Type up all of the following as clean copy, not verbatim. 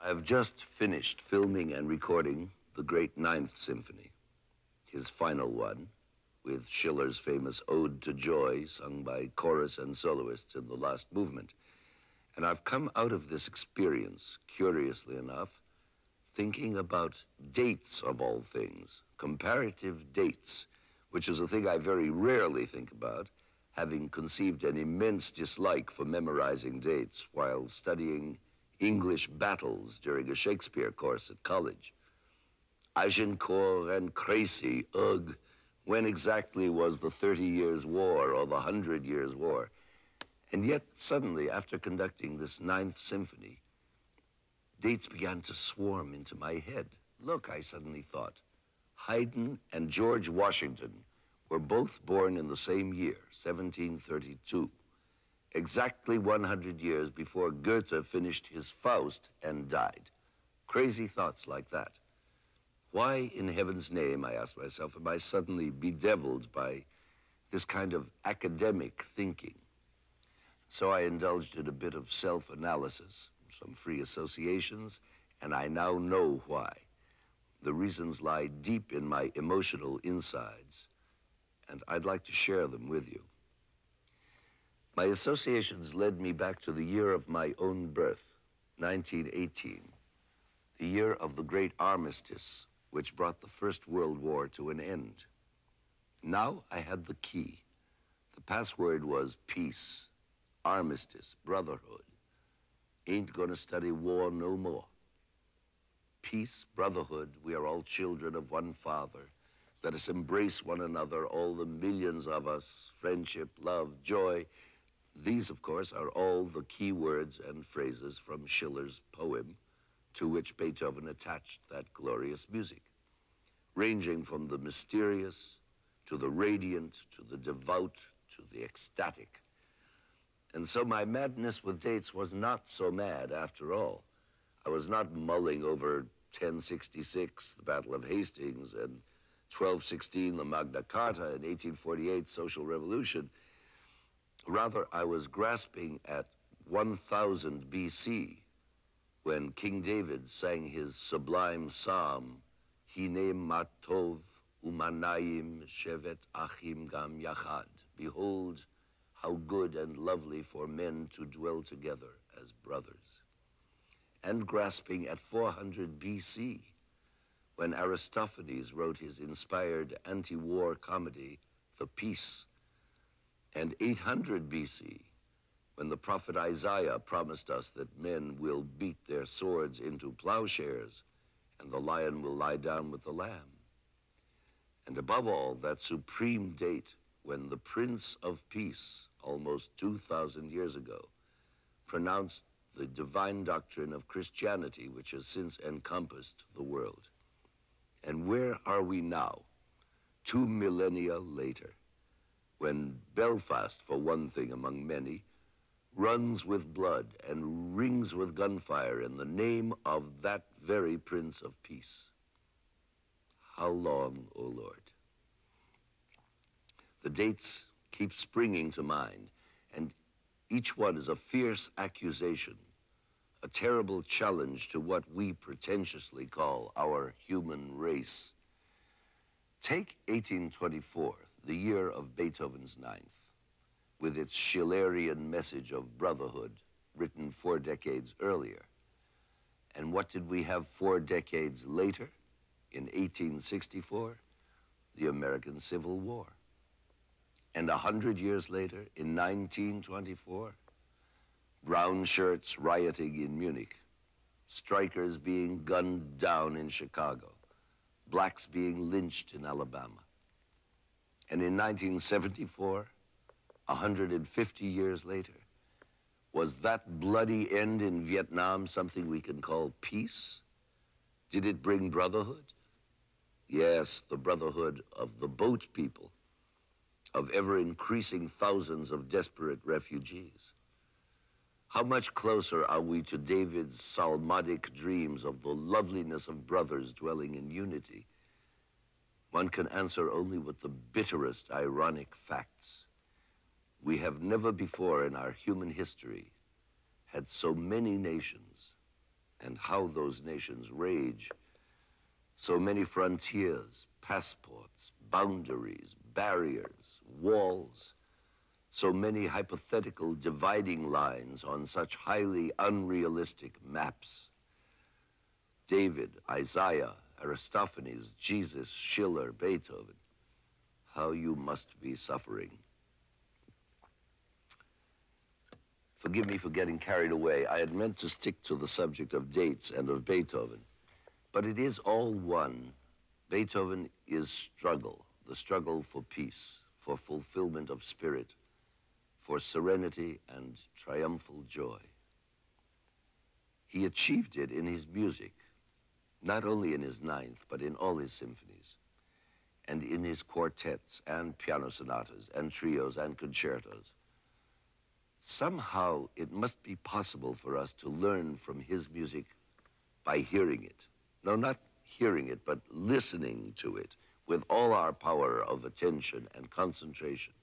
I have just finished filming and recording the great Ninth Symphony, his final one, with Schiller's famous Ode to Joy, sung by chorus and soloists in the last movement. And I've come out of this experience, curiously enough, thinking about dates of all things, comparative dates, which is a thing I very rarely think about, having conceived an immense dislike for memorizing dates while studying English battles during a Shakespeare course at college. Agincourt and Crécy, ugh, when exactly was the 30 Years' War or the 100 Years' War? And yet, suddenly, after conducting this Ninth Symphony, dates began to swarm into my head. Look, I suddenly thought, Haydn and George Washington were both born in the same year, 1732, exactly 100 years before Goethe finished his Faust and died. Crazy thoughts like that. Why in heaven's name, I asked myself, am I suddenly bedeviled by this kind of academic thinking? So I indulged in a bit of self-analysis, some free associations, and I now know why. The reasons lie deep in my emotional insides, and I'd like to share them with you. My associations led me back to the year of my own birth, 1918, the year of the great armistice, which brought the First World War to an end. Now I had the key. The password was peace, armistice, brotherhood. Ain't gonna study war no more. Peace, brotherhood, we are all children of one Father. Let us embrace one another, all the millions of us, friendship, love, joy. These, of course, are all the key words and phrases from Schiller's poem, to which Beethoven attached that glorious music, ranging from the mysterious to the radiant, to the devout, to the ecstatic. And so my madness with dates was not so mad after all. I was not mulling over 1066, the Battle of Hastings, and 1216, the Magna Carta, and 1848, Social Revolution. Rather, I was grasping at 1000 BC, when King David sang his sublime psalm, Hine matov umanayim shevet achim gam yachad. Behold, how good and lovely for men to dwell together as brothers. And grasping at 400 BC, when Aristophanes wrote his inspired anti-war comedy, The Peace, and 800 BC, when the prophet Isaiah promised us that men will beat their swords into plowshares and the lion will lie down with the lamb. And above all, that supreme date when the Prince of Peace, almost 2,000 years ago, pronounced the divine doctrine of Christianity, which has since encompassed the world. And where are we now, 2 millennia later, when Belfast, for one thing among many, runs with blood and rings with gunfire in the name of that very Prince of Peace? How long, O Lord? The dates keep springing to mind, and each one is a fierce accusation, a terrible challenge to what we pretentiously call our human race. Take 1824, the year of Beethoven's Ninth, with its Schillerian message of brotherhood, written 4 decades earlier. And what did we have 4 decades later, in 1864? The American Civil War. And 100 years later, in 1924, brown shirts rioting in Munich, strikers being gunned down in Chicago, blacks being lynched in Alabama. And in 1974, 150 years later, was that bloody end in Vietnam something we can call peace? Did it bring brotherhood? Yes, the brotherhood of the boat people, of ever-increasing thousands of desperate refugees. How much closer are we to David's psalmodic dreams of the loveliness of brothers dwelling in unity? One can answer only with the bitterest ironic facts. We have never before in our human history had so many nations and how those nations rage. So many frontiers, passports, boundaries, barriers, walls, so many hypothetical dividing lines on such highly unrealistic maps. David, Isaiah, Aristophanes, Jesus, Schiller, Beethoven. How you must be suffering. Forgive me for getting carried away. I had meant to stick to the subject of dates and of Beethoven. But it is all one. Beethoven is struggle, the struggle for peace, for fulfillment of spirit, for serenity and triumphal joy. He achieved it in his music, not only in his ninth, but in all his symphonies, and in his quartets and piano sonatas and trios and concertos. Somehow it must be possible for us to learn from his music by hearing it. No, not hearing it, but listening to it with all our power of attention and concentration.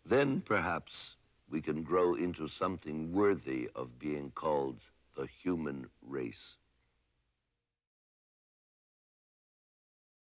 Then perhaps we can grow into something worthy of being called the human race.